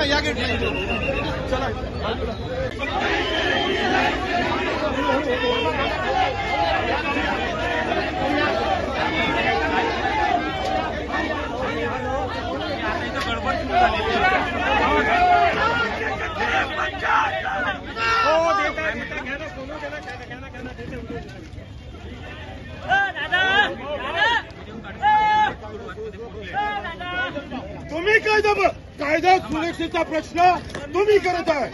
या गेट चला तुम्ही कायदा सुरक्षेचा प्रश्न तुम्ही करत आहे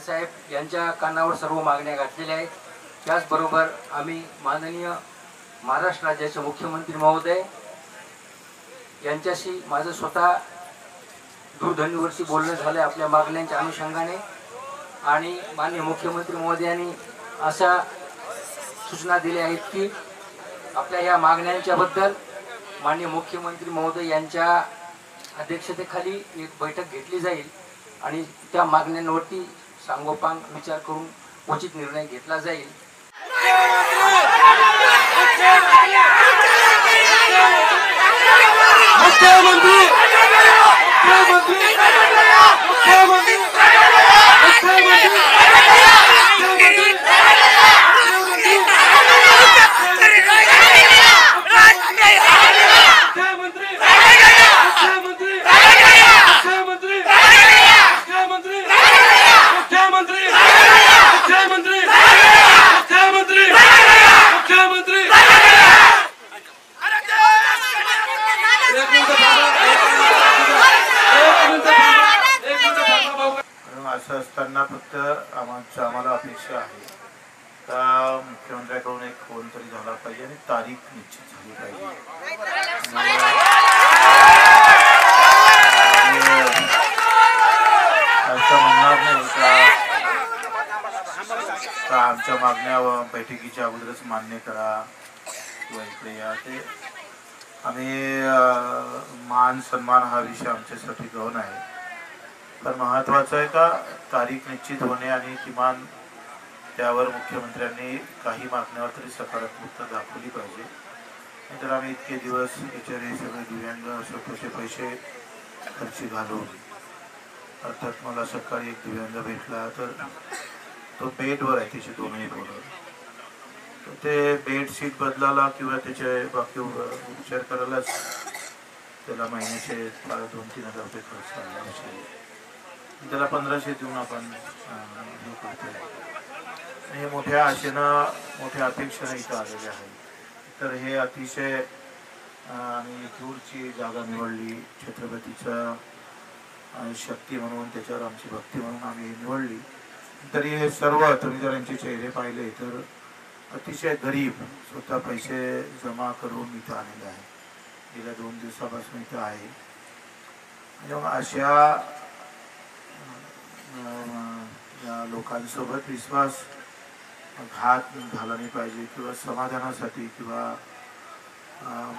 साहेब यांच्या कानावर सर्व मागण्या घातलेल्या आहेत। त्याचबरोबर आम्ही माननीय महाराष्ट्र राज्याचे मुख्यमंत्री महोदय यांच्याशी माझं स्वतः दूरध्वनीवरती बोलणं झालं आपल्या मागण्यांच्या अनुषंगाने आणि माननीय मुख्यमंत्री महोदयांनी अशा सूचना दिल्या आहेत की आपल्या या मागण्यांच्या बद्दल माननीय मुख्यमंत्री महोदय यांच्या अध्यक्षतेखाली एक बैठक घेतली जाईल आणि त्या मागण्यांवरती सांगोपांग विचार करून उचित निर्णय घेतला जाईल। असं असताना फक्त आम्हाला अपेक्षा आहे का मुख्यमंत्र्याकडून एक फोन तरी झाला पाहिजे आणि तारीख निश्चित झाली पाहिजे। असं म्हणणार नाही का आमच्या मागण्या बैठकीच्या अगोदरच मान्य करा किंवा इकडे या। ते आम्ही मान सन्मान हा विषय आमच्यासाठी गौण आहे, पण महत्वाचं आहे का तारीख निश्चित होणे आणि किमान त्यावर मुख्यमंत्र्यांनी काही मागण्यावर तरी सकारात्मकता दाखवली पाहिजे। नाहीतर आम्ही इतके दिवस बिचारे सगळे दिव्यांग स्वतःचे पैसे खर्ची घालून, अर्थात मला सकाळी एक दिव्यांग भेटला तर तो बेडवर आहे त्याचे दोन्ही पोरं, तर ते बेडशीट बदलायला किंवा त्याचे बाकी उपचार करायलाच त्याला महिन्याचे 2-3 हजार रुपये खर्च आला, त्याला 1500 देऊन आपण हे करतोय। हे मोठ्या आशेनं मोठ्या अपेक्षेनं इथं आलेले आहेत। तर हे अतिशय आम्ही दूरची जागा निवडली, छत्रपतीचा शक्ती म्हणून, त्याच्यावर आमची भक्ती म्हणून आम्ही निवडली। तरी हे सर्व तुम्ही जर यांचे चेहरे पाहिले तर अतिशय गरीब, स्वतः पैसे जमा करून इथं आलेले आहे, गेल्या 2 दिवसापासून इथं आहे। आणि अशा या लोकांसोबत विश्वासघात झाला नाही पाहिजे किंवा समाधानासाठी किंवा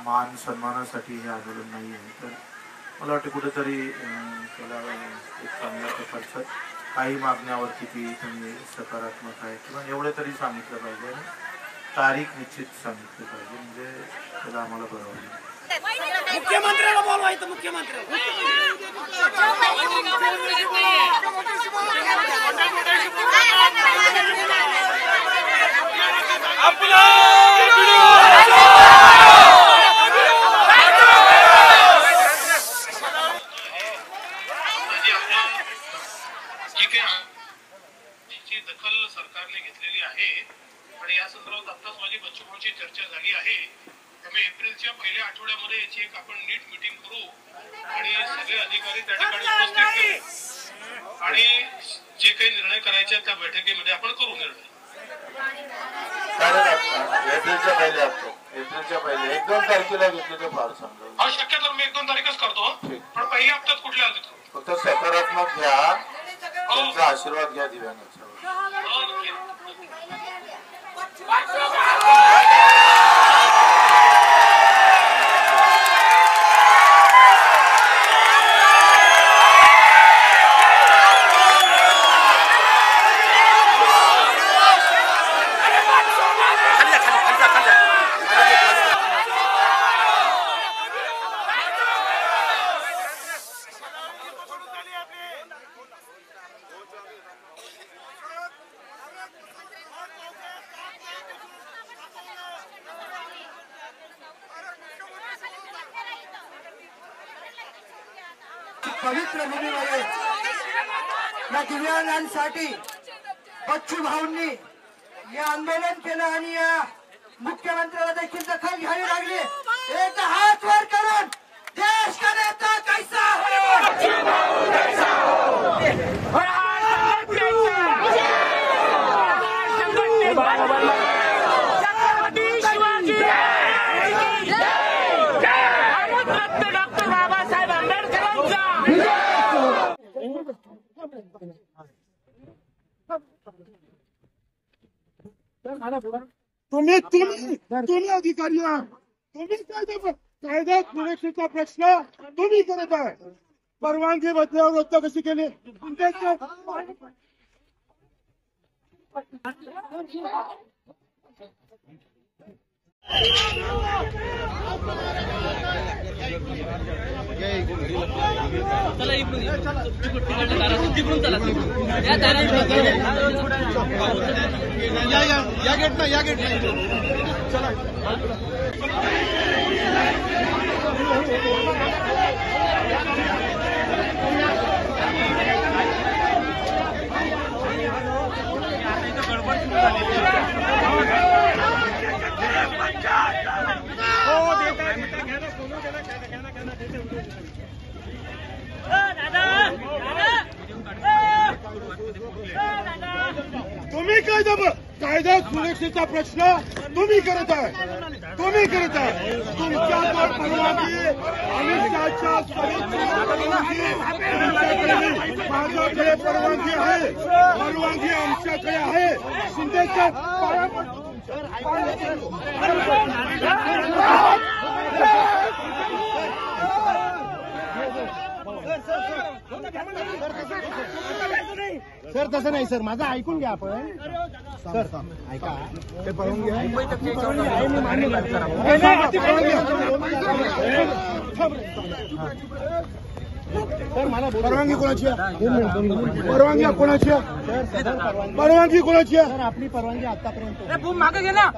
मान सन्मानासाठी हे आंदोलन नाही आहे। तर मला वाटतं कुठेतरी त्याला एक चांगल्या प्रकारचं काही मागण्यावर किती तुम्ही सकारात्मक आहे किंवा एवढे तरी सांगितलं पाहिजे। तारीख निश्चित सांगितली पाहिजे, म्हणजे त्याला आम्हाला बरं वाटेल. मुख्यमंत्र्याला बोलवायचं. मुख्यमंत्री दखल सरकारने घेतलेली आहे आणि या संदर्भात आत्ताच माझी बच्चूभाऊची चर्चा झाली आहे. त्यामुळे एप्रिलच्या पहिल्या आठवड्यामध्ये याची एक आपण नीट मीटिंग करू आणि सगळे अधिकारी त्या ठिकाणी उपस्थित करू आणि जे काही निर्णय करायचे त्या बैठकीमध्ये आपण करू निर्णय. एप्रिलच्या पहिले 1-2 तारखेला घेतले तर फार समजा. हा शक्यतो मी 1-2 तारीखच करतो, पण पहिल्या हप्त्यात कुठल्या हप्त्यात करू. फक्त सकारात्मक घ्या, त्यांचा आशीर्वाद घ्या दिव्यांगाचा. पवित्र भूमीमध्ये या दिव्यांगांसाठी बच्चू भाऊंनी या आंदोलन केलं आणि या मुख्यमंत्र्याला देखील दखल घ्यावी लागली. एक हात वर करून देश का नेता कैसा तुम्ही अधिकारी आहात. तुम्ही कायदा सुरक्षेचा प्रश्न तुम्ही करत आहे. परवानगी बदल्यावर रद्द कशी केली? या गेटला चला. तुम्ही कायदा सुरक्षेचा प्रश्न तुम्ही करत आहे. तुमच्याकडे परवानगी अमित शहाच्या माझ्याकडे परवानगी आहे. परवानगी आमच्याकडे आहे. शिंदेच्या सर तसं नाही सर, माझं ऐकून घ्या आपण. सर ऐका, ते परवानगी आहे, मी मान्य सर. मला परवानगी कोणाची आहे? परवानगी कोणाची आहे? परवानगी कोणाची आहे? सर आपली परवानगी आतापर्यंत मागे गेला.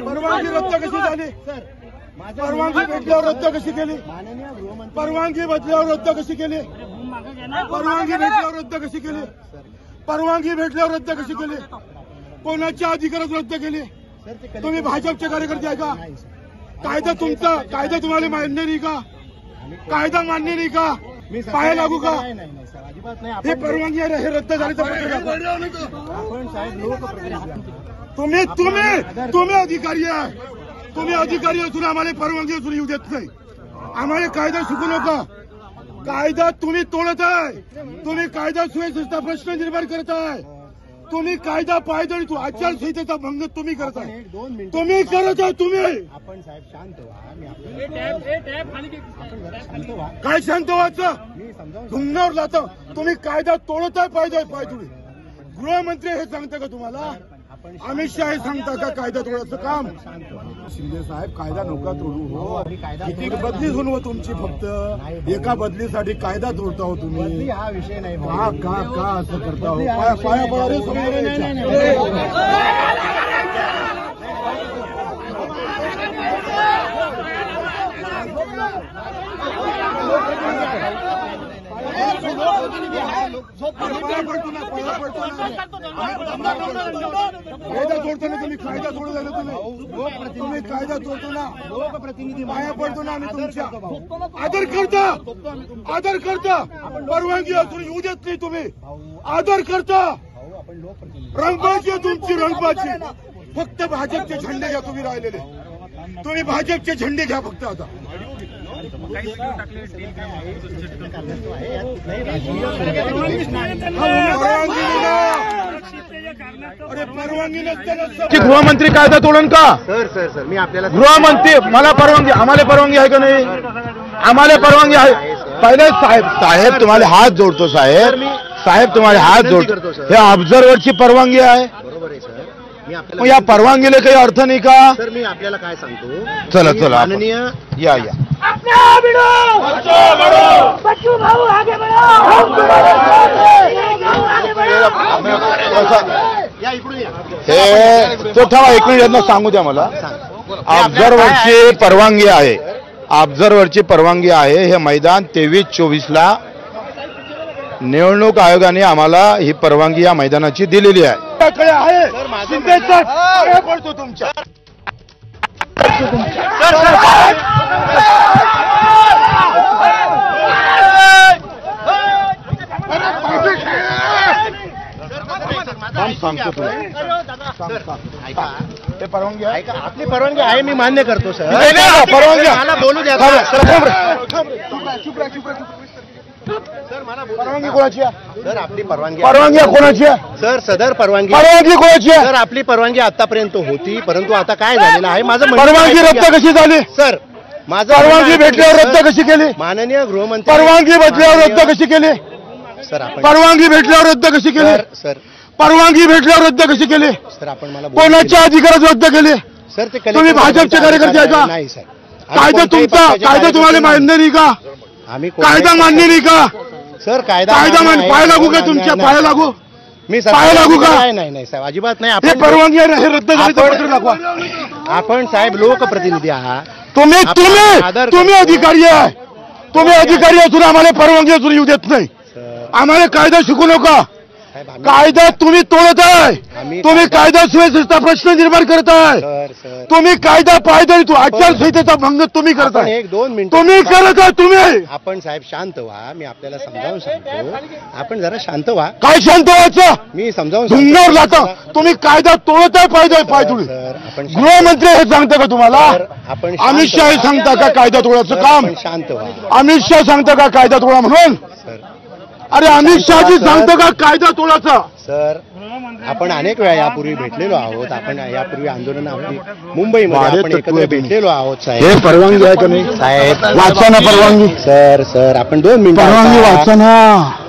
परवानगी रद्द कशी झाली? सर परवानगी भेटल्यावर रद्द कशी केली? माननीय गृहमंत्री परवानगी बदल्यावर रद्द कशी केली? परवानगी भेटल्यावर रद्द कशी केली? परवानगी भेटल्यावर रद्द कशी केली? कोणाच्या अधिकारात रद्द केली? तुम्ही भाजपचे कार्यकर्ते आहे का? कायदा तुमचा, कायदा तुम्हाला मान्य नाही का? कायदा मान्य नाही का? पाया लागू का? हे परवानगी आहे, हे रद्द झाली तर तुम्ही अधिकारी आहे. तुम्ही अधिकारी असून आम्हाला परवानगी असून येऊ देत नाही. आम्हाला कायदा शिकू नका. कायदा तुम्ही तोडत आहे. तुम्ही कायदा सुव्यवस्थेचा प्रश्न निर्माण करत आहे. तुम्ही कायदा पायदळी आचारसंहितेचा भंग तुम्ही करत आहे. तुम्ही करत आहे. तुम्ही आपण साहेब शांत व्हा. काय शांत व्हायचं? धुंगणावर जातं. तुम्ही कायदा तोडत आहे. पायदळी गृहमंत्री हे सांगतं का तुम्हाला? अमित शहा हे सांगता का कायदा तोडायचं काम? शिंदे साहेब कायदा नका तोडू हो. किती बदली होऊन हो तुमची, फक्त एका बदलीसाठी कायदा तोडता हो तुम्ही. हा विषय नाही का असं करता हो? पाया पडा रे कायदा तोडतो ना तुम्ही, कायदा तोडू झालं तुम्ही कायदा तोडतो ना, लोकप्रतिनिधी पाया पडतो ना आम्ही तुमच्या. आदर करता परवानगी असून येऊ देत नाही तुम्ही. आदर करता, रंगबाजी आहे तुमची, रंगबाजी. फक्त भाजपचे झेंडे घ्या तुम्ही राहिलेले, तुम्ही भाजपचे झेंडे घ्या फक्त. आता परवानगी नसताना गृहमंत्री कायदा तोडून का? सर मी आपल्याला गृहमंत्री मला परवानगी, आम्हाला परवानगी आहे का नाही? आम्हाला परवानगी आहे. पहिले साहेब तुम्हाला हात जोडतो साहेब तुम्हाला हात जोडतो. हे ऑब्झर्व्हरची परवानगी आहे. बरोबर आहे सर. मी आपल्याला मग या परवानगीला काही अर्थ नाही का? सर मी आपल्याला काय सांगतो, चला माननीय या हे तो ठेवा, एक मिनिट यांना सांगू द्या मला. ऑब्झर्व्हरची परवानगी आहे, ऑब्झर्व्हरची परवानगी आहे. हे मैदान 23-24ला निवडणूक आयोगाने आम्हाला ही परवानगी या मैदानाची दिलेली आहे. पडतो तुमच्या सांगतो तुला, ते परवानगी आहे का? आपली परवानगी आहे, मी मान्य करतो सर. परवानगी मला बोलू द्या परवानगी कोणाची आहे? सर. आपली परवानगी कोणाची आहे? सर सदर परवानगी कोणाची आहे? सर आपली परवानगी आतापर्यंत होती, परंतु आता काय झालेलं आहे, माझं परवानगी रद्द कशी झाली? सर माझं परवानगी भेटल्यावर रद्द कशी केली? माननीय गृहमंत्री परवानगी भेटल्यावर रद्द कशी केली? सर आपण परवानगी भेटल्यावर रद्द कशी केली? सर परवानगी भेटल्यावर रद्द कशी केली? सर आपण मला बोलू कोणाच्या अधिकारात रद्द केली? सर ते तुम्ही भाजपचे कार्यकर्ते आहे का? नाही सर. कायदा तुमचा, कायदा तुम्हाला मान्य नाही का? आम्ही कायदा मान्य नाही का? सर कायदा मान्य, पाय लागू का तुमच्या? पाय लागू, मी पाय लागू का? नाही साहेब, अजिबात नाही. हे परवानगी आहे, हे रद्द झाली तर पत्र दाखवा. आपण साहेब लोकप्रतिनिधी आहात. तुम्ही अधिकारी आहे, तुम्ही अधिकारी असून आम्हाला परवानगी असून येऊ देत नाही. आम्हाला कायदा शिकू नका. कायदा तुम्ही तोडत आहे, तुम्ही कायदा सुव्यवस्थेचा प्रश्न निर्माण करत आहे. तुम्ही कायदा पायदळी आचारसंहितेचा भंग तुम्ही करताय. 1-2 मिनिट तुम्ही करत आहे. तुम्ही आपण साहेब शांत व्हा, मी आपल्याला समजावून सांगतो. आपण जरा शांत व्हा. काय शांत व्हायचं? मी समजावून धुंगावर लाता. तुम्ही कायदा तोडत आहे, पाय तोडी. गृहमंत्री हे सांगता का तुम्हाला? आपण अमित शहा हे सांगता का कायदा तोडायचं काम? शांत व्हा. अमित शहा सांगता का कायदा तोडा म्हणून? अरे अमित शहाजी सांगतो का कायदा तोडायचा? सर आपण अनेक वेळा यापूर्वी भेटलेलो आहोत. आपण यापूर्वी आंदोलन आपली मुंबईमध्ये आपण एकत्र भेटलेलो आहोत साहेब. हे परवानगी आहे का नाही साहेब? वाचा ना परवानगी. सर आपण 2 मिनिट परवानगी वाचा ना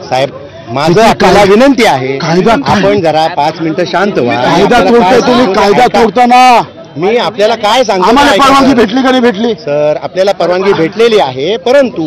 साहेब. माझं आपल्याला विनंती आहे, आपण जरा 5 मिनिटं शांत व्हा. कायदा तोडताय तुम्ही, कायदा तोडताना. मी आपल्याला काय सांगतो, आम्हाला परवानगी भेटली का नाही भेटली? सर आपल्याला परवानगी भेटलेली आहे, परंतु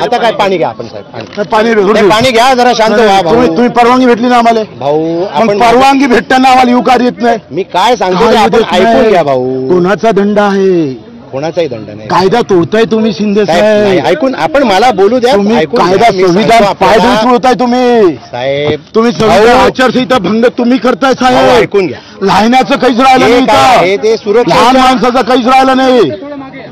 आता काय पाणी घ्या आपण साहेब. पाणी घ्या, जरा शांत व्हा. तुम्ही परवानगी भेटली ना आम्हाला भाऊ. आपण परवानगी भेटताना आम्हाला युकार येत नाही. मी काय सांगतो आपण ऐकून घ्या भाऊ. कोणाचा दंड आहे? कोणाचाही दंड नाही. कायदा तोडताय तुम्ही शिंदे साहेब. ऐकून आपण मला बोलू द्या. तुम्ही कायदा संविधान पायदळी तोडताय तुम्ही साहेब. तुम्ही संविधान आचारसंहिता भंग तुम्ही करताय साहेब. ऐकून घ्या. लहानाचं काहीच राहिलं नाही. ते सुरक्षा, लहान माणसाचं काहीच राहिलं नाही.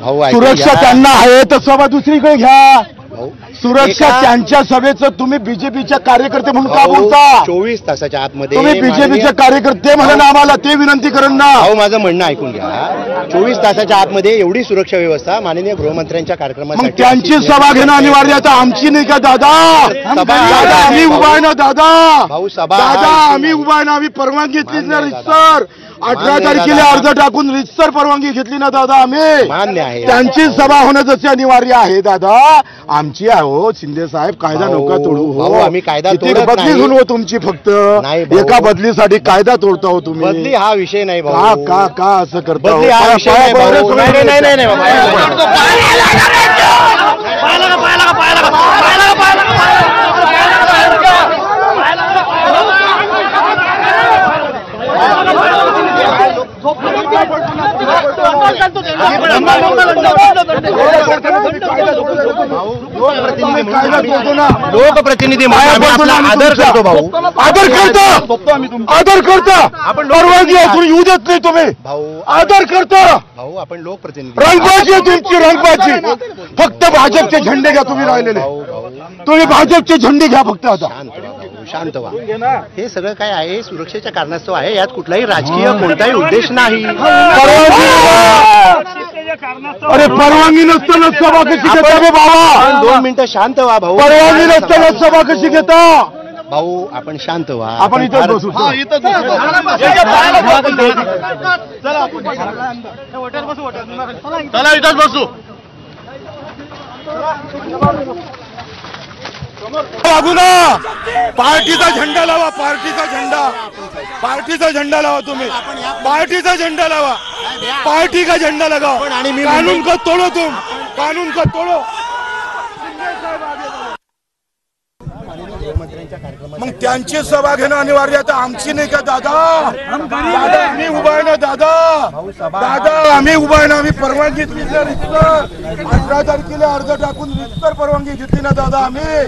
भाऊ सुरक्षा त्यांना आहे तर सभा दुसरीकडे घ्या. भाऊ सुरक्षा त्यांच्या सभेचं तुम्ही बीजेपीच्या कार्यकर्ते म्हणून का बोलता? 24 तासाच्या आतमध्ये तुम्ही बीजेपीचे कार्यकर्ते म्हणा ना आम्हाला, ते विनंती करून ना. भाऊ माझं म्हणणं ऐकून घ्या. 24 तासाच्या आतमध्ये एवढी सुरक्षा व्यवस्था माननीय गृहमंत्र्यांच्या कार्यक्रमासाठी. मग त्यांची सभा घेणं अनिवार्य आहे. आमची नाही का दादा? दादा आम्ही उभा आहे ना दादा. भाऊ सभा दादा आम्ही उभा आहे ना. आम्ही परवानगी घेतलीच नाही सर. 18 तारखेला अर्ज टाकून रितसर परवानगी घेतली ना दादा आम्ही. मान्य आहे. त्यांची सभा होणं जसे अनिवार्य आहे दादा. आमची हो शिंदे साहेब कायदा नका तोडू भाऊ, हो. आम्ही कायदा किती तोडत बदली नाही. सुरू हो तुमची फक्त नाही भाऊ. एका बदलीसाठी कायदा तोडता हो तुम्ही. बदली हा विषय नाही का भाऊ. का का असं करता हो? बदली हा विषय नाही भाऊ. नाही नाही नाही बाबा. लोकप्रतिनिधी आदर करतो भाऊ. आदर करता आपण परवानगी असून येऊ देत नाही तुम्ही. भाऊ आदर करता भाऊ आपण लोकप्रतिनिधी. रंगबाजी आहे तुमची रंगबाजी. फक्त भाजपचे झेंडे घ्या तुम्ही राहिलेले. तुम्ही भाजपचे झेंडे घ्या फक्त आता. शांत व्हा. हे सगळं काय आहे सुरक्षेच्या कारणास्तव आहे. यात कुठलाही राजकीय कोणताही उद्देश नाही. अरे परवानगी नसताना सभा कशी घेता रे बाबा? 2 मिनिटं शांत व्हा भाऊ. परवानगी नसताना सभा कशी घेता? भाऊ आपण शांत व्हा. आपण इथं बसू. चला इथंच बसू. लागू ना. पार्टीचा झेंडा लावा. पार्टीचा झेंडा लावा तुम्ही. पार्टीचा झेंडा लावा. पार्टी का झेंडा लगाओ. कानून को तोड़ो तुम. कानून को तोड़ो. मग त्यांची सभा घेणं अनिवार्य आहे. आमची नाही का दादा? दादा आम्ही उभा आहे ना दादा. आम्ही उभा आहे ना. आम्ही परवानगी घेतली. 18 तारखेला अर्ज टाकून रितसर परवानगी घेतली ना दादा आम्ही.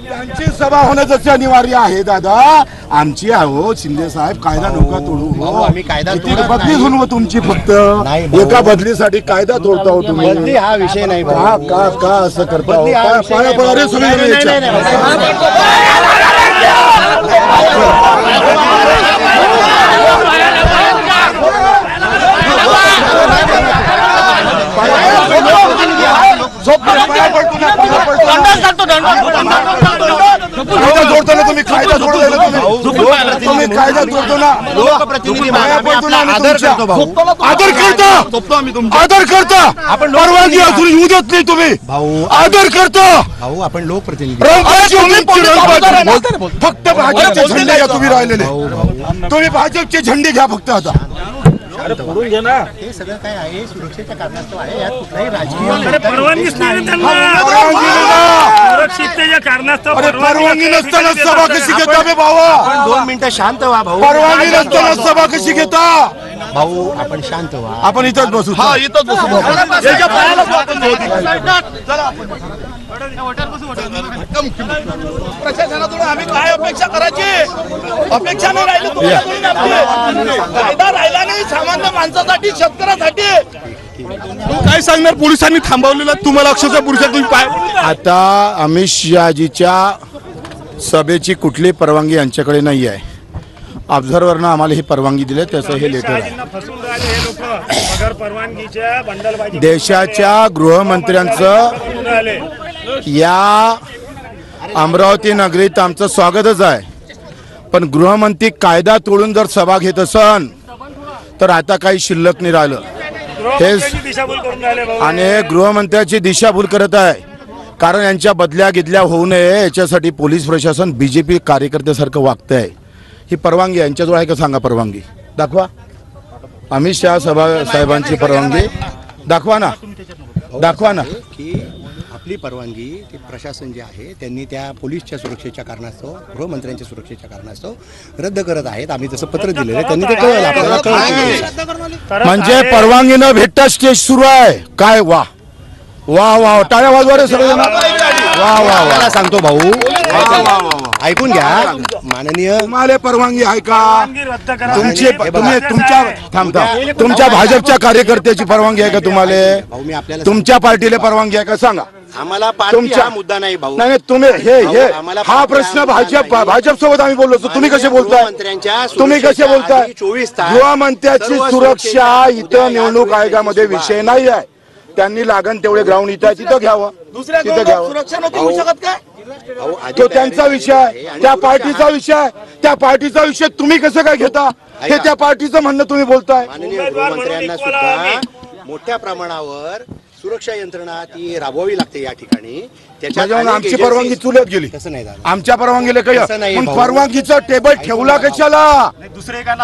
त्यांची सभा होणं जसे अनिवार्य आहे दादा. आमची हो शिंदे साहेब कायदा नका तोडू हो. आम्ही कायदा किती तोडत बदली नाही. सुरू हो तुमची फक्त नाही भाऊ. एका बदलीसाठी कायदा तोडता हो तुम्ही. बदली हा विषय नाही का भाऊ. का का असं करता हो? बदली हा विषय पाया नाही पडा रे भाऊ. सगळे नाही, नाही, नाही, कायदा जोडताना तुम्ही कायदा जोडताना तुम्ही कायदा जोडतो ना. लोकप्रतिनिधी पाया पडतो ना आम्ही आदर तुमच्या. करतो भाऊ. आदर करता आपण परवानगी असून येऊ देत नाही तुम्ही. भाऊ आदर करता भाऊ आपण लोकप्रतिनिधी. रंगबाजी आहे तुमची रंगबाजी. फक्त भाजपचे झेंडे घ्या तुम्ही राहिलेले. तुम्ही भाजपचे झेंडे घ्या फक्त आता. हे सगळं काय आहे सुरक्षेच्या कारणास्तव आहे. यात कुठलाही राजकीय परवानगीच नाही त्यांना. परवानगी नाही. सुरक्षिततेच्या कारणास्तव अरे परवानगी नसताना सभा कशी घेता बे बाबा? 2 मिनिटं शांत व्हा भाऊ. परवानगी नसताना सभा कशी घेता? भाऊ आपण शांत व्हा. आपण इथंच बसू. इथंच बसू. प्रशासनाकडून आम्ही काय अपेक्षा करायची? अपेक्षा नाही राहिली कायदा राहिला नाही सामान्य माणसासाठी शेतकऱ्यासाठी. काय सांगणार? पोलिसांनी थांबवलेलं तुम्हाला अक्षरशः पुरुषा तुम्ही पाय. आता अमित शहाजीच्या सभेची कुठली परवानगी यांच्याकडे नाही आहे. ऑब्झर्व्हरनं आम्हाला ही परवानगी दिली. त्याचं हे लेटर आहे. देशाच्या गृहमंत्र्यांचं या अमरावती नगरीत आमचं स्वागतच आहे. पण गृहमंत्री कायदा तोडून जर सभा घेत असन तर आता काही शिल्लक नाही राहिलं. हे आणि गृहमंत्र्याची दिशाभूल करत आहे. कारण यांच्या बदल्या गिदल्या होऊ नये याच्यासाठी पोलीस प्रशासन बीजेपी कार्यकर्त्यासारखं वागत आहे. ही परवानगी यांच्याजवळ आहे का सांगा? परवानगी दाखवा. अमित शहा साहेबांची परवानगी दाखवा ना. दाखवा ना. की आपली परवानगी ते प्रशासन जे आहे त्यांनी त्या पोलीसच्या सुरक्षेच्या कारणास्तव गृहमंत्र्यांच्या सुरक्षेच्या कारणास्तव रद्द करत आहेत. आम्ही तसं पत्र दिलेलं आहे. त्यांनी ते कळलं आपल्याला कळलं. म्हणजे परवानगी न भेटता स्टेज सुरू आहे काय? वा वा वा. टाळ्या वाजवा रे सगळे. वा वा वा. सांगतो भाऊ ऐकून घ्या. माननीय तुम्हाला परवानगी आहे का? तुमच्या भाजपच्या कार्यकर्त्याची परवानगी आहे का तुम्हाला? भाऊ मी आपल्याला तुमच्या पार्टीला परवानगी आहे का सांगा? आम्हाला पार्टीचा मुद्दा नाही भाऊ. नाही तुम्ही हे हा प्रश्न भाजप सोबत आम्ही बोललो. तुम्ही कसे बोलताय? तुम्ही कसे बोलताय? 24 तास गृहमंत्र्याची सुरक्षा इथं निवडणूक आयोगामध्ये विषय नाही आहे. त्यांनी लागण तेवढे ग्राउंड इथं तिथं घ्यावं. दुसऱ्या तिथं घ्यावं. सुरक्षा नव्हती होऊ शकत काय? तो त्यांचा विषय आहे, त्या पार्टीचा विषय आहे. त्या पार्टीचा विषय तुम्ही कसं काय घेता हे त्या पार्टीचं म्हणणं तुम्ही बोलताय. माननीय गृहमंत्र्यांना सुद्धा मोठ्या प्रमाणावर सुरक्षा यंत्रणा ती राबवावी लागते या ठिकाणी. त्याच्यामुळे आमची परवानगी चुलत गेली. तसं नाही झालं. आमच्या परवानगीला तसं नाही काही भाऊ. परवानगीचा टेबल ठेवला कशाला?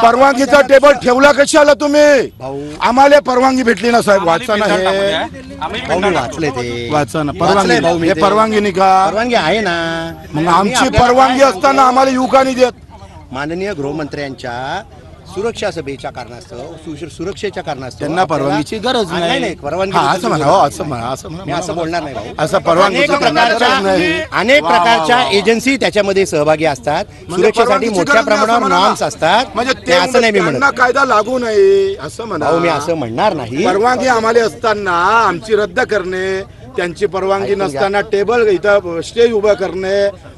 परवानगीचा टेबल ठेवला कशाला तुम्ही? भाऊ आम्हाला परवानगी भेटली ना साहेब, वाचा ना हे, भाऊ मी वाचले ते वाचा ना वाचलंय भाऊ मी परवानगी. ते. हे परवानगी नाही का? परवानगी आहे ना. मग आमची परवानगी असताना आम्हाला युवका नाही देत. माननीय गृहमंत्र्यांच्या सुरक्षा सभेच्या कारणास्तव सुरक्षेच्या कारणास्तव त्यांना परवानगीची गरज नाही. परवानगी हा, असं म्हणा हो, असं म्हणा, असं मी म्हणा. असं बोलणार नाही भाऊ. असं परवानगीची त्यांना गरज नाही. अनेक वा, वा, प्रकारच्या वा. एजन्सी त्याच्यामध्ये सहभागी असतात. म्हणजे सुरक्षेसाठी परवानगीची मोठ्या गरज नाही असं प्रमाणावर म्हणा. नॉर्म्स असतात. म्हणजे ते असं नाही मी त्यांना म्हणत. कायदा लागू नये असं म्हणा. भाऊ मी असं म्हणणार नाही. परवानगी आम्हाला असताना आमची रद्द करणे, त्यांची परवानगी ऐकून घ्या. नसताना टेबल इथं स्टेज उभं करणे,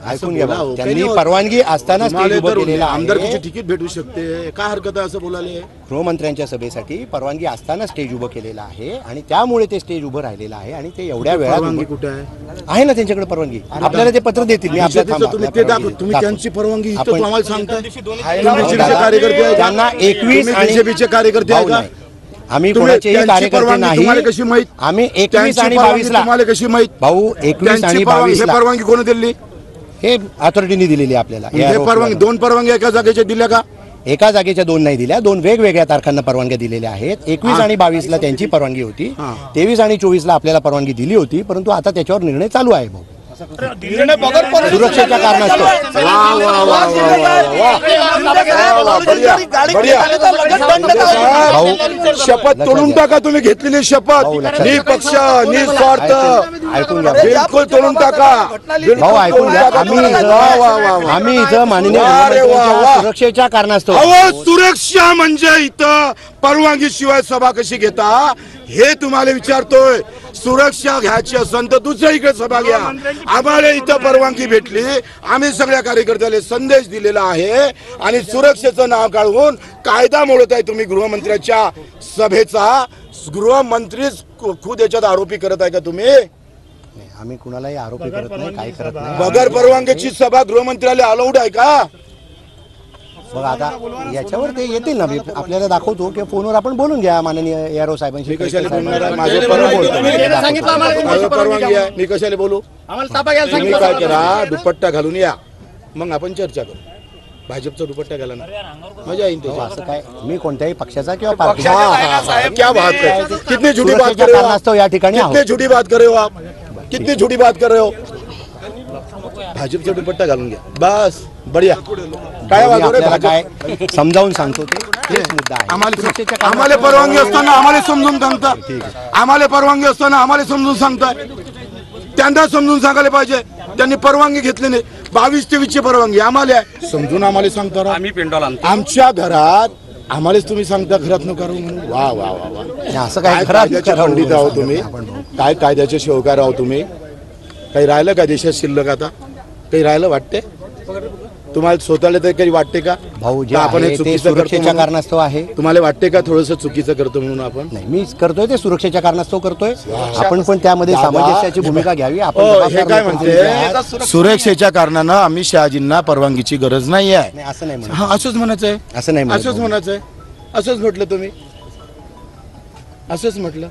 ऐकून घ्या भाऊ. त्यांनी परवानगी असताना स्टेज उभं केलेलं आहे. आमदारकीची तिकीट भेटू शकते, काय हरकत आहे असं बोलायला? गृहमंत्र्यांच्या सभेसाठी परवानगी असताना स्टेज उभं केलेलं आहे आणि त्यामुळे ते स्टेज उभं राहिलेलं आहे आणि ते एवढ्या वेळात परवानगी उभं- कुठे आहे? आहे ना त्यांच्याकडे परवानगी. आपल्याला ते पत्र देतील. मी आपल्या थांबा, तुम्ही आपल्या ते दाखव, परवानगी तुम्ही दाखव. त्यांची परवानगी इथं आपण- आम्हाला सांगताय. दादा, बीजेपीचे कार्यकर्ते आहे का? त्यांना 21 आणि बीजेपीचे कार्यकर्ते आहे भाऊ का? नाही. आम्ही तुम्ही- कोणाचेही त्यांची कार्यकर्ते परवानगी नाही. तुम्हाला कशी माहित? आम्ही 21 त्यांची आणि परवानगी 22 ला तुम्हाला कशी माहित? भाऊ 21 आणि त्यांची 22 हे ला परवानगी कोणी दिली? हे अथॉरिटीने दिलेली आहे आपल्याला. हे परवानगी, दोन परवानगी एका जागेच्या दिल्या का? एका जागेच्या 2 नाही दिल्या, 2 वेगवेगळ्या तारखांना परवानग्या दिलेल्या आहेत. 21 आणि 22 ला त्यांची परवानगी होती. 23 आणि 24 ला आपल्याला परवानगी दिली होती, परंतु आता त्याच्यावर निर्णय चालू आहे भाऊ. सुरक्षेच्या कारणास्तव. भाऊ शपथ तोडून टाका, तुम्ही घेतलेली शपथ भाऊ, लक्षात निपक्ष निस्वार्थ ऐकून घ्या. बिलकुल तोडून टाका. भाऊ ऐकून घ्या. आम्ही इथं माननीय गृहमंत्र्यांच्या सुरक्षेच्या कारणास्तव. अहो सुरक्षा म्हणजे इथं परवानगी शिवाय सभा कशी घेता हे तुम्हाला विचारतोय. सुरक्षा घ्यायची असेल तर दुसऱ्या इकडे सभा घ्या. आम्हाला इथं परवानगी भेटली, आम्ही सगळ्या कार्यकर्त्याला संदेश दिलेला आहे आणि सुरक्षेचं नाव काढून कायदा मोडत आहे तुम्ही गृहमंत्र्यांच्या सभेचा. गृहमंत्रीच खुद याच्यात आरोपी करत आहे का तुम्ही? नाही, आम्ही कुणालाही आरोपी करत नाही, काही करत नाही. बगर परवानगीची सभा गृहमंत्र्याला अलाउड आहे का? बघ आता याच्यावर ते येतील ना. मी आपल्याला दाखवतो की फोनवर आपण बोलून घ्या माननीय यारो साहेबांशी. मी कशाला बोलणार आहे? माझं परवानगी आहे, मी कशाला बोलू? तुम्ही काय करा, दुपट्टा घालून या, मग आपण चर्चा करू. भाजपचा दुपट्टा घाला ना, मजा येईल त्याच्यात. असं काय, मी कोणत्याही पक्षाचा किंवा पार्टीचा क्या बात है, कितनी झूठी बात कर रहे हो आप? या ठिकाणी कितनी आहोत. झूठी बात कर रहे हो आप? कितनी झूठी बात कर रहे हो? भाजपचा दुपट्टा घालून घ्या बस, बढिया. काय मी वाजव रे आपल्याला भाजप? काय समजावून सांगतो ते हेच मुद्दा आहे. सुरक्षेच्या आम्हाला परवानगी असताना आम्हाला समजून सांगता. आम्हाला परवानगी असताना आम्हाला समजून सांगताय. त्यांना समजून सांगायला पाहिजे. त्यांनी परवानगी घेतली नाही. 22-23 ची परवानगी आम्हाला आहे. समजून आम्हाला सांगता राव. आम्ही पेंडॉल आणतो. आमच्या घरात आम्हालाच तुम्ही सांगता घरात नको करू म्हणून. वा वा वा वा. नाही, असं काय काय खरं कायद्याचे पंडित आहो तुम्ही, काय कायद्याचे शेवकार आहो तुम्ही. काही राहिलं का देशात शिल्लक? आता काही राहिलं वाटते तुम्हाला स्वतःला? तरी काही वाटते का भाऊ जे का आपण हे आहे ते चुकीचं करतो सुरक्षेच्या म्हणून? कारणास्तव आहे. तुम्हाला वाटते का थोडंसं चुकीचं करतो म्हणून आपण? नाही, मी करतोय ते सुरक्षेच्या कारणास्तव करतोय. आपण पण त्यामध्ये दादा, सामंजस्याची भूमिका घ्यावी. आपण हे जबाबदार काय लोकप्रतिनिधी आहात. म्हणते, सुरक्षेच्या कारणानं आम्ही शहाजींना परवानगीची गरज नाही आहे. नाही, असं नाही म्हणत. हा, असंच म्हणायचंय, असं नाही म्हणत असंच भाऊ. म्हणायचंय, असंच म्हटलं तुम्ही, असंच म्हटलं.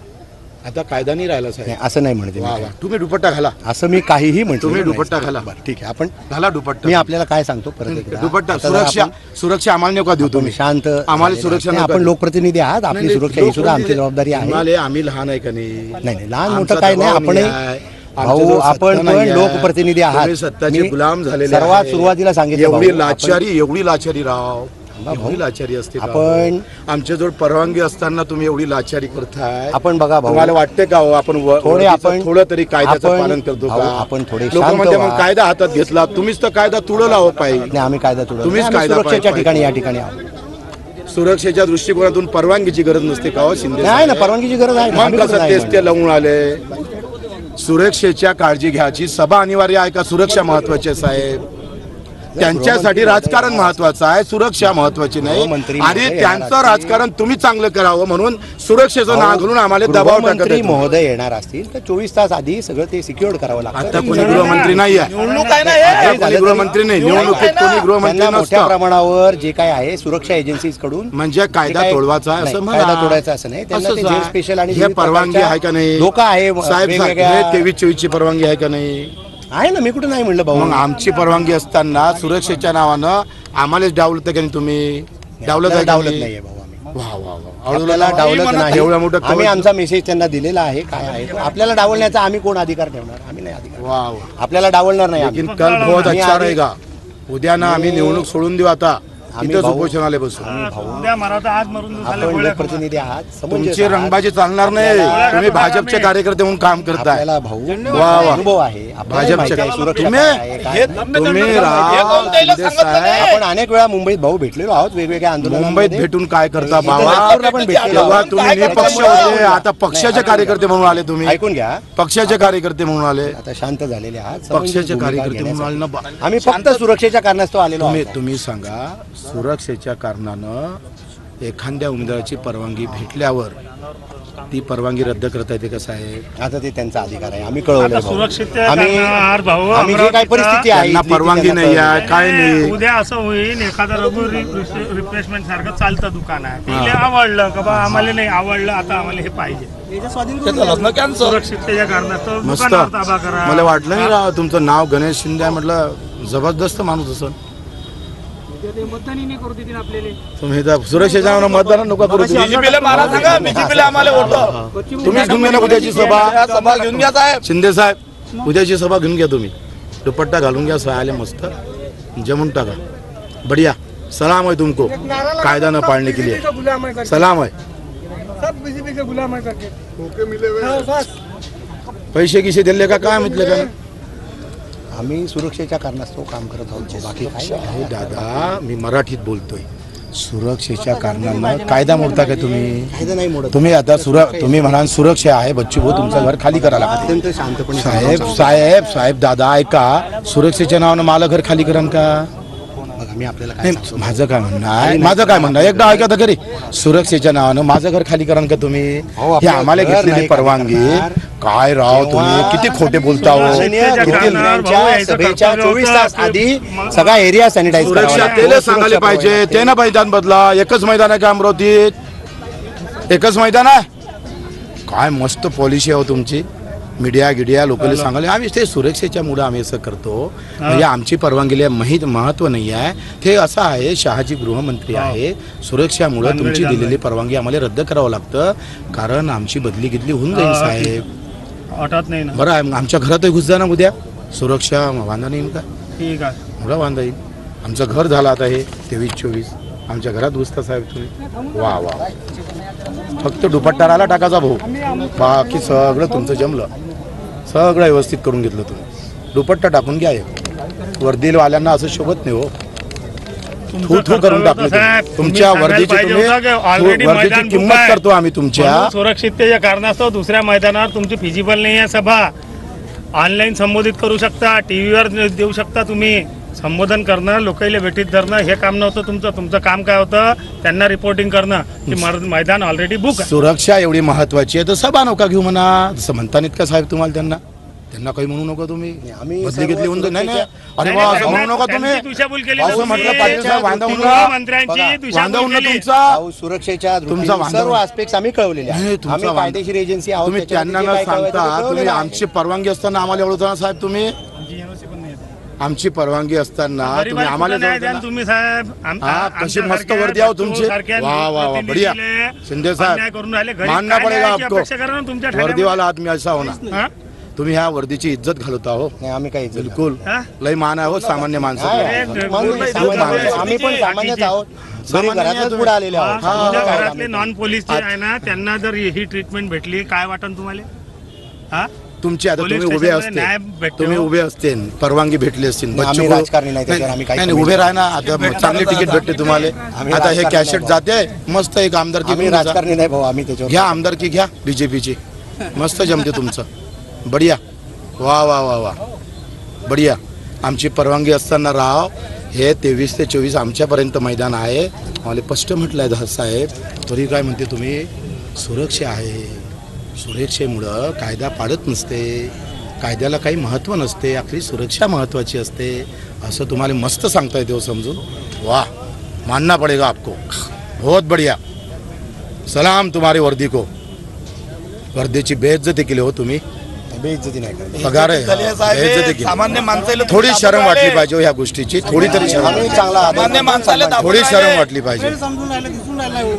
आता कायदा नाही राहिला नाही, साहेब. असं नाही म्हणते वा मी. वा. तुम्ही दुपट्टा घाला, असं मी काहीही म्हणतो. तुम्ही दुपट्टा घाला. ठीक आहे, आपण घाला दुपट्टा. मी आपल्याला काय सांगतो परत एकदा. दुपट्टा आता सुरक्षा, आपण- सुरक्षा आम्हाला नका देऊ तुम्ही. शांत आम्हाला झालेलं सुरक्षा आहे. नका आपण देऊ. लोकप्रतिनिधी आहात. आपली नाही, सुरक्षा ही सुद्धा आमची लोकप्रतिनिधी- जबाबदारी आहे. तुम्हाला आम्ही लहान आहे का नाही? नाही, लहान आमचा मोठं काय नाही. दबाव आपण आहे. भाऊ आमच्याजवळ आपण सत्ता पण नाही आहे. लोकप्रतिनिधी आहात. तुम्ही सत्ताचे मी गुलाम झालेले सर्वात आहे. सुरुवातीला सांगितलं एवढी भाऊ, लाचारी, एवढी लाचारी राव, भाऊ, एवढी लाचारी असते का? आपण आमच्याजवळ परवानगी असताना तुम्ही एवढी लाचारी करताय. आपण बघा भाऊ, तुम्हाला वाटते का हो आपण थोडे आपण- थोडं तरी कायद्याचं आपण- पालन करतो भाऊ, का? आपण थोडे लोक शांत म्हणते व्हा. मग कायदा हातात घेतला, तुम्हीच तर कायदा तुडला हो पाहिजे. नाही, आम्ही कायदा तुडवत तुम्हीच नाही. आम्ही कायदा सुरक्षेच्या पाहिजे. ठिकाणी या ठिकाणी आहोत. सुरक्षेच्या दृष्टिकोनातून परवानगीची गरज नसते का हो शिंदे नाही ना, साहेब? परवानगीची गरज आहे. मग आम्ही कसं कुठं नाही तेच ते लावून आले. सुरक्षेच्या काळजी घ्यायची. सभा अनिवार्य आहे का? सुरक्षा महत्वाची आहे साहेब. त्यांच्यासाठी राजकारण महत्वाचं आहे, सुरक्षा महत्वाची नाही. गृहमंत्री आणि महोदय त्यांचं येणार राजकारण तुम्ही चांगलं करावं म्हणून सुरक्षेचं नाव घालून आम्हाला दबाव टाकत गृहमंत्री आहेत. महोदय येणार असतील तर 24 तास आधी सगळं ते सिक्युअर्ड करावं लागतं. आता कोणी गृहमंत्री नाही आहे, कोणी गृहमंत्री नाही, निवडणुकीत कोणी गृहमंत्री त्यांना मोठ्या नसतं. प्रमाणावर जे काय आहे सुरक्षा एजन्सीज कडून म्हणजे कायदा जे काय- तोडवायचा आहे नाही, असं म्हणा. कायदा तोडायचा असं नाही. त्यांना ते असंच आहे. जेल स्पेशल आणि हे विविध परवानगी प्रकारच्या आहे का नाही? धोका आहे साहेब वेगवेगळ्या 23-24 परवानगी आहे का नाही? आहे ना, मी कुठे नाही म्हणलं भाऊ. मग आमची परवानगी असताना सुरक्षेच्या नावानं आम्हालाच डावलत का नाही तुम्ही? डावलत आहे का डावलत नाही? नाहीये भाऊ आम्ही. वा वा वा. आपल्याला डावलत नाही. एवढं मोठं आम्ही आमचा मेसेज त्यांना दिलेला आहे काय आहे. आपल्याला डावलण्याचा आम्ही कोण अधिकार ठेवणार? आम्ही नाही अधिकार. वा वा. आपल्याला डावलणार नाही आम्ही. लेकिन कल बहुत आम्ही अच्छा आधी- रहेगा. उद्या ना आम्ही निवडणूक सोडून देऊ आता, आम्ही इथंच भाऊ- उपोषणाला बसू. उद्या मराठा आज मरून आपण लोकप्रतिनिधी आहात, समंजस तुमची आहात. रंगबाजी चालणार नाही. तुम्ही भाजपचे कार्यकर्ते म्हणून काम करताय. आपल्याला भाऊ वा वा. अनुभव आहे, आपल्याला भाजपचे माहिती आहे सुरक्षा तुम्ही काय आहे, काय नाही. तुम्ही राव शिंदे साहेब आपण अनेक वेळा मुंबईत भाऊ भेटलेलो आहोत वेगवेगळ्या मुंबईत आंदोलनात भेटून काय करता बाबा? नागपूरला पण भेटलेलो तेव्हा आहोत. तुम्ही निपक्ष होते, आता पक्षाचे कार्यकर्ते म्हणून आले तुम्ही. ऐकून घ्या, पक्षाचे कार्यकर्ते म्हणून आले. आता शांत झालेले आहात. समंजस पक्षाचे भूमिका कार्यकर्ते म्हणून आले घेण्यासाठी. ना. आम्ही फक्त सुरक्षेच्या कारणास्तव आलेलो तुम्ही आहोत. तुम्ही सांगा, सुरक्षेच्या कारणानं एखाद्या उमेदवाराची परवानगी भेटल्यावर ती परवानगी रद्द करता येते का साहेब? आता ते त्यांचा अधिकार आहे, आम्ही कळवलं सुरक्षिततेच्या आम्ही कारणावर भाऊ, आम्ही जे काही परिस्थिती आहे त्यांना इथली ती परवानगी त्यांना नाही कळवलं. आहे, काय नाही. उद्या असं होईल एखादा रघु रिप्लेसमेंट सारखं चालतं दुकान आहे तिला आवडलं का बा आम्हाला नाही आवडलं आता आम्हाला हे पाहिजे सुरक्षिततेच्या कारणास्तव मस्त. दुकानावर ताबा करा. मला वाटलं नाही राव तुमचं नाव गणेश शिंदे आहे, म्हटलं जबरदस्त माणूस असं. तुम्ही तर सुरक्षेच्या नावानं मतदान नको करू. तुम्हीच घेऊन घ्या ना उद्याची सभा घेऊन घ्या साहेब. शिंदे साहेब उद्याची सभा घेऊन घ्या तुम्ही. दुपट्टा घालून घ्या, सहायला मस्त जमून टाका. बढिया. सलाम आहे तुमको कायदा न पाळणे के लिए. सलाम आहे. पैसे किसे दिले का काय म्हटले का? आम्ही सुरक्षेच्या कारणास्तव काम करत आहोत, बाकी काही नाही. अहो दादा, मी मराठीत बोलतोय. सुरक्षेच्या कारणानं कायदा मोडता का तुम्ही? कायदा नाही मोडत. तुम्ही आता तुम्ही म्हणाल सुरक्षा आहे, बच्चू भाऊ तुमचं घर खाली करायला लागते. अत्यंत शांतपणे साहेब साहेब साहेब दादा ऐका, सुरक्षेच्या नावानं मला घर खाली करण का? मग आम्ही आपल्याला काय नाही, सांगतो? माझं काय म्हणणं आहे, माझं काय म्हणणं आहे, एकदा ऐका तर खरी. सुरक्षेच्या नावानं माझं घर खाली करण का तुम्ही? अहो, हे आपलं आम्हाला घर घेतलेली नाही परवानगी. करणार. काय राव तुम्ही तेव्हा किती खोटे बोलता हो. माननीय सुरक्षेच्या गृहमंत्र्यांच्या कारणावर भाऊ सभेच्या याचं 24 तास कर्तव्य आधी होतं. सगळा एरिया सॅनिटाईज सुरक्षा तेले सांगायला पाहिजे. ते ना मैदान बदला. एकच मैदान आहे का अमरावतीत? एकच मैदान आहे. काय मस्त पॉलिसी आहे हो तुमची. मीडिया गिडिया लोकांना सांगायला आम्ही ते सुरक्षेच्या मुळे आम्ही असं करतो. म्हणजे आमची परवानगीला महत्व नाही आहे. ते असं आहे, शहाजी गृहमंत्री आहे, सुरक्षामुळे तुमची दिलेली परवानगी आम्हाला रद्द करावं लागतं, कारण आमची बदली गिदली होऊन जाईल साहेब. वाटत नाही ना. बरं आहे, मग आमच्या घरातही घुस जा ना उद्या. सुरक्षा वांधा नाही का? ठीक आहे. मला वांधा येईल. आमचं घर झालं आता हे 23-24. आमच्या घरात घुसता साहेब तुम्ही. वा वा. फक्त दुपट्टा राहिला टाकाचा भाऊ, बाकी सगळं तुमचं जमलं. सगळं व्यवस्थित करून घेतलं तुम्ही. दुपट्टा टाकून घ्या. वर्दीवाल्यांना असं शोभत नाही हो. थू थू करून टाकलं तुम्ही. तुमच्या वर्दीची वर्दीची किंमत करतो आम्ही तुमच्या. सुरक्षिततेच्या कारणास्तव दुसऱ्या मैदानावर तुमची फिजिबल नाही आहे सभा. ऑनलाईन संबोधित करू शकता, टीव्हीवर देऊ शकता तुम्ही. संबोधन करणं, लोकांना भेटीत धरणं हे काम नव्हतं तुमचं. तुमचं काम काय होतं? त्यांना रिपोर्टिंग करणं की मैदान ऑलरेडी बुक आहे. सुरक्षा एवढी महत्वाची आहे तर सभा नका घेऊ म्हणा. जसं म्हणता नाहीत का साहेब तुम्हाला? त्यांना काही म्हणू नका तुम्ही. आम्ही बदली घेतली होऊन नाही नाही. अरे नाही, वा, नाही, असं म्हणू नका तुम्ही. त्यांची दिशाभूल केली असं तुम्ही. म्हटलं पाटील साहेब, वांधावून बघा, मंत्र्यांची वांधावून दिशाभूल केली. तुमचा. भाऊ, सुरक्षेच्या तुमचा दृष्टीने वांधा सर्व नाही. आस्पेक्ट्स आम्ही कळवलेले नाही, आहेत. तुमचा आम्ही वांधा. कायदेशीर एजन्सी आहोत. तुम्ही त्यांना त्याच्यामध्ये न जे काय कळवायचं ते सांगता, तुम्ही कळवलेलं आहे. आमची परवानगी असताना आम्हाला एवढं साहेब तुम्ही. आमची परवानगी असताना तुम्ही आम्हाला न्याय द्या ना तुम्ही साहेब. हा, कशी मस्त वर्दी आहो तुमची. वा वा वा, बढिया. शिंदे साहेब मानना पडेगा आपको. वर्दीवाला आदमी असा होना. तुम्ही ह्या वर्दीची इज्जत घालता हो. नाही, आम्ही काही इज्जत बिलकुल लय मान आहे हो सामान्य माणसं. आम्ही पण सामान्यच आहोत. घरी घरातच पुढे आलेले आहोत. तुमच्या घरातले नॉन पोलीसचे आहे ना, त्यांना जर ही ट्रीटमेंट भेटली काय वाटन तुम्हाला? हा, तुमची आता पोलीस तुम्ही उभे स्टेशनमध्ये असते, न्याय भेटतो. तुम्ही उभे असते, परवानगी भेटली असती. आम्ही राजकारणी नाही, त्याच्यावर आम्ही काही नाही उभे राहा ना. आता चांगली तिकीट भेटते तुम्हाला. आम्ही आता हे राजकारणी कॅशेट नाही जाते मस्त. एक आमदारकी आम्ही घेऊन जा. राजकारणी नाही भाऊ. आम्ही त्याच्यावर घ्या आमदारकी घ्या बीजेपीची. मस्त जमते तुमचं. बढिया. वा वा वा वा, बढिया. आमची परवानगी असताना राव हे 23 ते 24 आमच्यापर्यंत मैदान आहे. आम्हाला स्पष्ट म्हटलं आहे साहेब. तरी काय म्हणते तुम्ही सुरक्षा आहे. सुरक्षेमुळं कायदा पाळत नसते, कायद्याला काही महत्त्व नसते, आपली सुरक्षा महत्त्वाची असते असं तुम्हाला मस्त सांगता येते हो समजून. वाह, मानना पडेगा आपको, बहुत बढ़िया. सलाम तुम्हारी वर्दी को. वर्दीची बेइज्जती केली हो तुम्ही. बेइज्जती नाही करत. पगार आहे, बेइज्जती केली. सामान्य माणसाला थोडी शरम वाटली पाहिजे हो ह्या गोष्टीची. थोडी तरी शरम, सामान्य माणसाला थोडी शरम वाटली पाहिजे.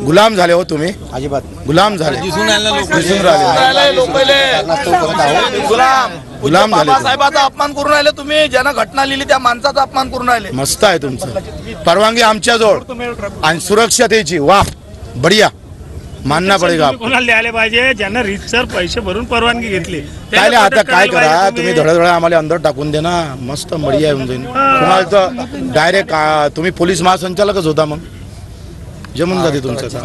गुलाम झाले हो तुम्ही, अजिबात गुलाम झाले, दिसून राहिले, गुलाम झाले. बाबासाहेबाचा अपमान करून राहिले तुम्ही. ज्यानं घटना लिहिली त्या माणसाचा अपमान करून राहिले. मस्त आहे तुमचं. परवानगी आमच्याजवळ आणि सुरक्षतेची. वाह, बढिया, मानना पडेगा आपको. कोणाला द्यायला पाहिजे ज्यांना रीतसर पैसे भरून परवानगी घेतली. काय आता काय करा तुम्ही, धडधड आम्हाला अंदर टाकून दे ना. मस्त बढिया होऊन जाईल. तुम्हाला तर डायरेक्ट तुम्ही पोलीस महासंचालकच होता, मग जमून जाते तुमचं काम.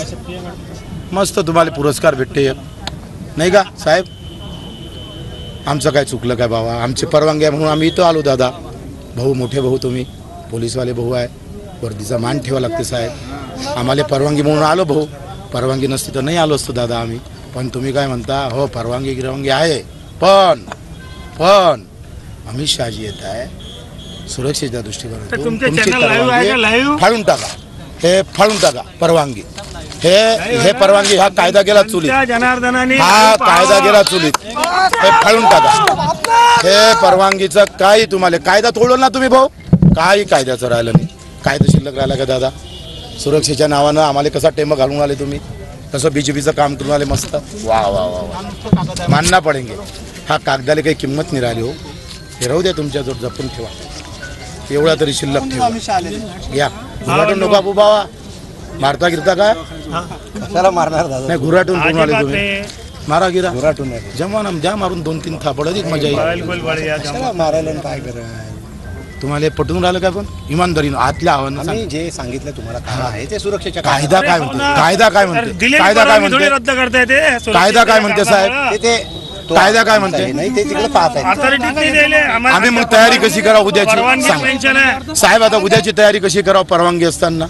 मस्त तुम्हाला पुरस्कार भेटते नाही का साहेब. आमचं काय चुकलं काय बाबा. आमची परवानगी आहे म्हणून आम्ही इथं आलो. दादा भाऊ, मोठे भाऊ तुम्ही, पोलीसवाले भाऊ आहे. वर्दीचा मान ठेवा लागते साहेब. आम्हाला परवानगी म्हणून आलो भाऊ. परवानगी नसती तर नाही आलो असतो दादा आम्ही. पण तुम्ही काय म्हणता हो परवानगी गिरवानगी आहे, पण अमित शहाजी येत आहे सुरक्षेच्या दृष्टीकोनातून. तुमची परवानगी फाडून टाका. हे फाडून टाका परवानगी. हे परवानगी, हा कायदा गेला चुलीत. हा कायदा गेला चुलीत. हे फाडून टाका. हे परवानगीचं काही तुम्हाला कायदा तोडलं ना तुम्ही भाऊ. काही कायद्याचं राहिलं नाही. कायदा शिल्लक राहिला का दादा. सुरक्षेच्या नावानं आम्हाला कसा टेम घालून आले तुम्ही, कसं बीजेपीचं काम करून आले मस्त. वा वा वा वा, मानना पडेंगे. हा कागदाला काही किंमत नाही राहिली हो. हे राहू द्या तुमच्याजवळ, जपून ठेवा. एवढा तरी शिल्लक ठेवा. या घुराटून नको बाबू बाबा. मारता गिरता काय कशाला मारणार दादा. नाही, घुराटून करून आले तुम्ही. मारा गिरा घुराटून नाही. जमा ना द्या मारून 2-3 थापड, अधिक मजा येईल. कशाला मारायला आणि काय करायला. तुम्हाला पटून राहिलं काय. पण इमानदारीनं आतल्या आव्हान आम्ही जे सांगितलं तुम्हाला काय आहे ते सुरक्षेच्या कायदा काय म्हणते, कायदा काय म्हणते, कायदा काय म्हणते, रद्द करता येते. कायदा काय म्हणते साहेब. ते कायदा काय म्हणते नाही ते तिकडे पाहत आहे. आम्ही मग तयारी कशी करावं उद्याची सांग साहेब. आता उद्याची तयारी कशी करावं परवानगी असताना.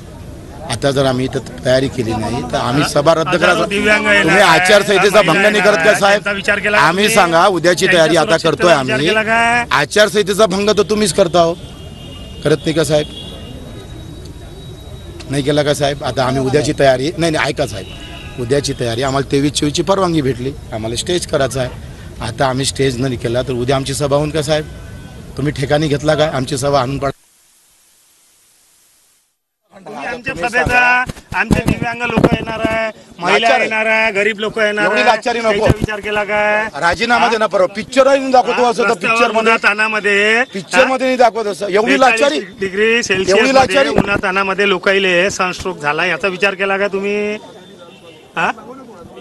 आता जर आम्ही इथं तयारी केली नाही तर आम्ही सभा रद्द करायचं. तुम्ही आचारसंहितेचा भंग नाही करत का साहेब. आम्ही सांगा उद्याची तयारी आता करतोय आम्ही. आचारसंहितेचा भंग तर तुम्हीच करता हो. करत नाही का साहेब. नाही केला का साहेब. आता आम्ही उद्याची तयारी नाही ऐका साहेब. उद्याची तयारी आम्हाला 23-24ची परवानगी भेटली. आम्हाला स्टेज करायचं आहे. आता आम्ही स्टेज नाही केला तर उद्या आमची सभा होऊन का साहेब. तुम्ही ठिकाणी घेतला काय आमची सभा आणून पडा. आमच्या सभेचा आमचे दिव्यांग लोक येणार आहे, महिला येणार आहे, गरीब लोक येणार आहे. लाचारी नको. विचार केला काय. राजीनामा दे ना परवा. पिक्चर दाखवतो असं तर पिक्चर मध्ये तानामध्ये पिक्चर मध्ये नाही दाखवत असं. एवढी लाचारी. 43 डिग्री सेल्सिअस उन्हात तानामध्ये लोकाईले सनस्ट्रोक झाला याचा विचार केला का तुम्ही. हा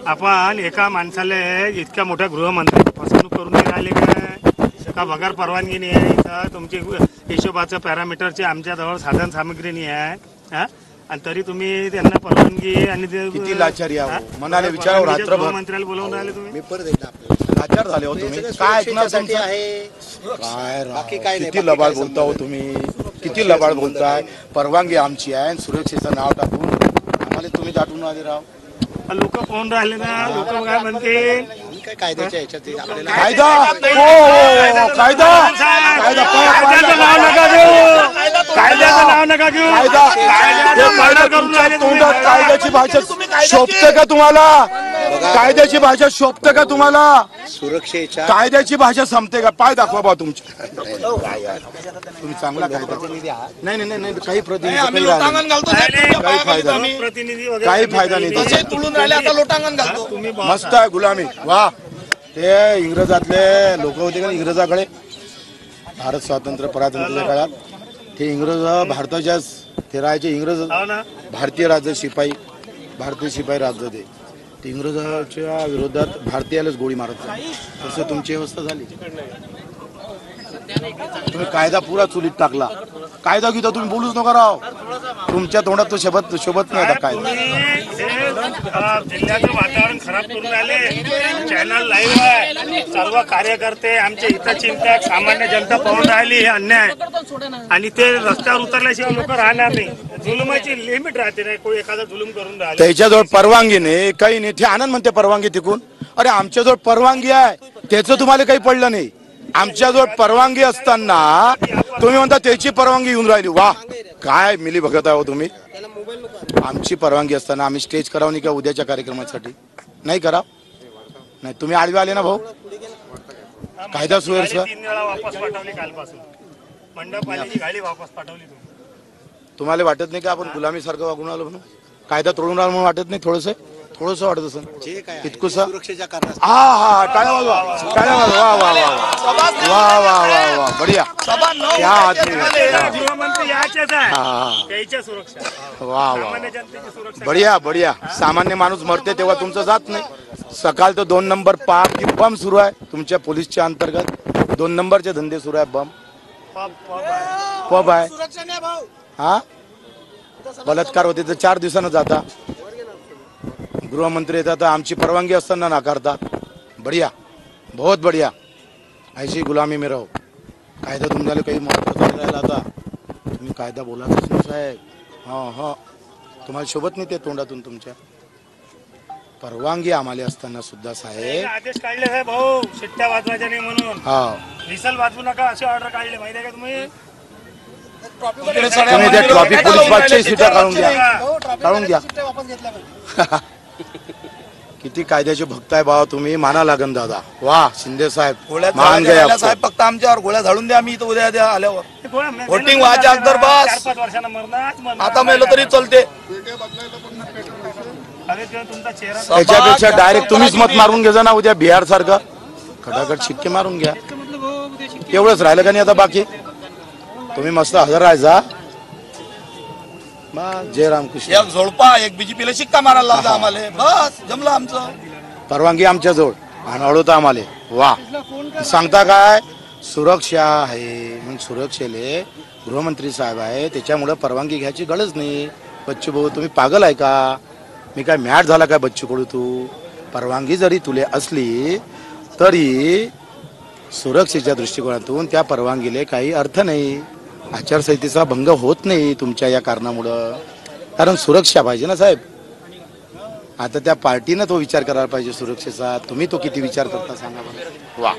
आपण एका माणसाला इतक्या मोठ्या गृहमंत्र्यांची फसवणूक करून नाही राहिले काय का. बघार परवानगी नाही आहे इथं. तुमची हिशोबाचं पॅरामीटरची आमच्याजवळ साधन सामग्री नाही आहे. हा आणि तरी तुम्ही त्यांना परवानगी आणि किती लाचारी आहे. मनाले विचारावं रात्रभर. मंत्र्याला बोलवून राहिले तुम्ही. मी परत एकदा आपल्याला लाचार झाले हो तुम्ही. काय ऐकणार तुमचं आहे काय बाकी काय नाही. किती लबाड बोलता हो तुम्ही. किती लबाड बोलताय. परवानगी आमची आहे आणि सुरक्षेचं नाव टाकून आम्हाला तुम्ही दाटून आले राव. लोक कोण राहिले ना. लोक काय म्हणते काय कायद्याच्या ह्याच्यात आपल्याला कायदा. हो कायदा. कायद्याचं नाव नका घेऊ. कायद्याचं नाव नका घेऊ. कायद्याची भाषा शोभते का तुम्हाला. कायद्याची भाषा शोभते का तुम्हाला. सुरक्षेच्या कायद्याची भाषा संपते का. पाय दाखवा बा तुमची. तुम्ही चांगला कायदा नाही नाही नाही काही प्रतिनिधी काही फायदा नाही. काही फायदा नाही. मस्त आहे गुलामी. वा ते इंग्रजातले लोक होते का इंग्रजाकडे भारत स्वातंत्र्य परातंत्र्याच्या काळात. ते इंग्रज भारताच्या ते राहायचे. इंग्रज भारतीय राज्य शिपाई भारतीय शिपाई राज्य ते इंग्रजाच्या विरोधात भारतीयालाच गोळी मारत होते. तसं तुमची व्यवस्था झाली. तुम्ही कायदा पुरा चुलीत टाकला. कायदा घेता तुम्ही बोलूच नका राव. तुमच्या तोंडात तो शोभत नाही आता. कायदा जिल्ह्याचं वातावरण खराब करून आले. चॅनल लाईव्ह आहे, सर्व कार्यकर्ते आमचे हितचिंतक सामान्य जनता पाहून राहिली हे अन्याय, आणि ते रस्त्यावर उतरल्याशिवाय लोक राहणार नाही. जुलुमाची लिमिट राहते नाही, कोणी एखादा जुलूम करून राहिले. त्याच्याजवळ परवानगी नाही, काही नाही. ते आनंद म्हणते परवानगी तिकून. अरे आमच्याजवळ परवानगी आहे, त्याचं तुम्हाला काही पडलं नाही. आमच्याजवळ परवानगी असताना तुम्ही म्हणता त्याची परवानगी येऊन राहिली. वा, काय मिली बघत आहे तुम्ही. आमची परवानगी असताना आम्ही स्टेज करावं नाही का उद्याच्या कार्यक्रमासाठी? नाही कराव नाही. तुम्ही आडवे आले ना भाऊ, कायदा सुव्यवस्था 3 वेळा वापस पाठवली कालपासून. मंडपवाल्याची गाडी वापस पाठवली. तुम्हाला वाटत नाही का आपण गुलामी सारखं वागून आलो म्हणून? कायदा तोडून राहिलो म्हणून वाटत नाही? थोडस वाटत असं इतकं सुरक्षेच्या कारणास्तव. हा, टाळ्या वाजवा, टाळ्या वाजवा. वा वा वा वा वा वा वा, बढिया. क्या आदमी है. गृहमंत्री याचेच आहे, हा, त्याच्या सुरक्षा. वा वा, सामान्य जनतेची सुरक्षा. बढिया बढिया. सामान्य माणूस मरते तेव्हा तुमचं जात नाही. सकाळ तो 2 नंबर पाक की बम सुरू आहे तुमच्या पोलीसच्या अंतर्गत. 2 नंबरचे धंदे सुरू आहे. बम पब आहे. हा, बलात्कार होते तर 4 दिवसानं जाता. गृहमंत्री येतात तर आमची परवानगी असताना नाकारता. बढिया, बहुत बढिया. ऐसी गुलामी में रहो. कायदा तुमच्याला काही महत्वाचा नाही राहिला आता. तुम्ही कायदा बोलाच नाही साहेब. हा, तुम्हाला शोभत नाही ते तोंडातून तुमच्या. परवानगी आम्हाला असताना सुद्धा साहेब आदेश काढले साहेब भाऊ, शिट्ट्या वाजवायच्या नाही म्हणून. हा, विसल वाजवू नका असे ऑर्डर काढले, माहिती आहे का तुम्ही? तुम्ही त्या ट्रॉफिक पोलीस बादच्या सीटा काढून घ्या. किती कायद्याचे भक्त आहे बाबा तुम्ही. माना लागन दादा. वा, शिंदे साहेब मान गया साहेब. फक्त आमच्यावर गोळ्या झाडून द्या. आम्ही इथं उद्या द्या आल्यावर वोटिंग वोटिंग व्हायच्या अगोदर बस. 4-5 वर्षांना मरणार. आता मेलं तरी चालते. अरे तुमचा चेहरा त्याच्यापेक्षा डायरेक्ट तुम्हीच मत मारून घ्या ना उद्या बिहार सारखं. खटाखट शिक्के मारून घ्या. एवढंच राहिलं का नाही आता बाकी? तुम्ही मस्त हजर राहायचा. जय रामकृष्ण. एक झोडपा एक बीजेपीला शिक्का मारायला लागला आम्हाला. बस जमलं आमचं. परवानगी आमच्या जवळ आणि अडवता आम्हाला. वा, सांगता काय सुरक्षा आहे. मग सुरक्षेले गृहमंत्री साहेब आहे, त्याच्यामुळे परवानगी घ्यायची गरज नाही. बच्चू भाऊ तुम्ही पागल आहे का? मी काय मॅट झाला काय बच्चू कडू? तू परवानगी जरी तुले असली तरी सुरक्षेच्या दृष्टिकोनातून त्या परवानगीले काही अर्थ नाही. आचारसंहितेचा भंग होत नाही तुमच्या या कारणामुळं. कारण सुरक्षा पाहिजे ना साहेब. आता त्या पार्टीनं तो विचार करायला पाहिजे सुरक्षेचा. तुम्ही तो किती विचार करता सांगा बरं. वा,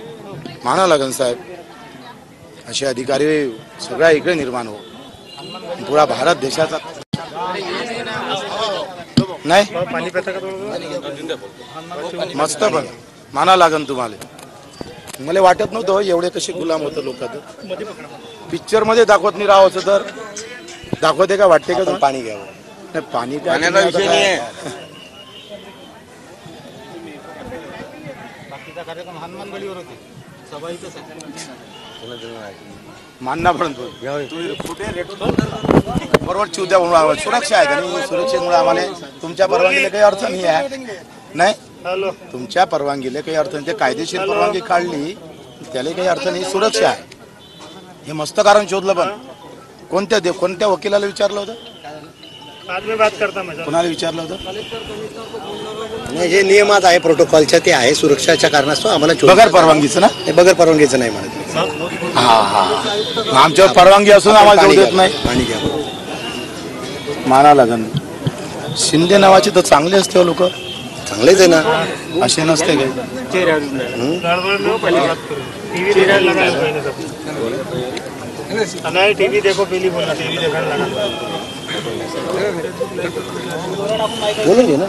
माना लागन साहेब. असे अधिकारी सगळ्या इकडे निर्माण हो. पुरा भारत देशाचा नाही मस्त पण माना लागन तुम्हाला. मला वाटत नव्हतं एवढे कसे गुलाम होतं लोक. पिक्चर मध्ये दाखवत नाही राव असं तर दाखवते का? वाटते का? पाणी घ्यावं. नाही, पाणी काय विषय नाही. मानना पण बरोबर चिवत्या म्हणून सुरक्षा आहे का नाही? सुरक्षेमुळे आम्हाला तुमच्या परवानगीला काही अर्थ नाही आहे. नाही, तुमच्या परवानगीला काही अर्थ नाही. कायदेशीर परवानगी काढली त्याला काही अर्थ नाही. सुरक्षा आहे हे मस्त कारण शोधलं. पण कोणत्या वकिलाला विचारलं होतं? कोणाला विचारलं होतं? नाही, जे नियमात आहे प्रोटोकॉलच्या ते आहे. सुरक्षाच्या कारणास्तव आम्हाला बगैर परवानगीचं ना? बगैर परवानगीचं नाही म्हणत. हा, आमच्यावर परवानगी असून आम्हाला जाऊ देत नाही. पाणी घ्या. माना लागन. शिंदे नावाचे तर चांगले असते लोक. चांगलेच आहे ना, असे नसते काही. टीवी देखो पहली बोलना. टीवी देखना बोलून घे ना.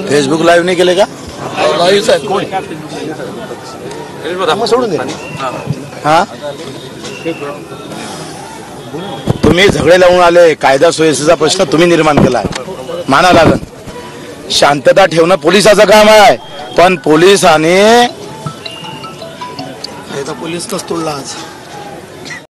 फेसबुक लाईव्ह नाही केले का? सोडून दे. हा, तुम्ही झगडे लावून आले. कायदा सुव्यवस्थेचा प्रश्न तुम्ही निर्माण केला. माना लागन. शांतता ठेवणं पोलिसाचं काम आहे. पण पोलिसाने पोलीस कस तोडला आज?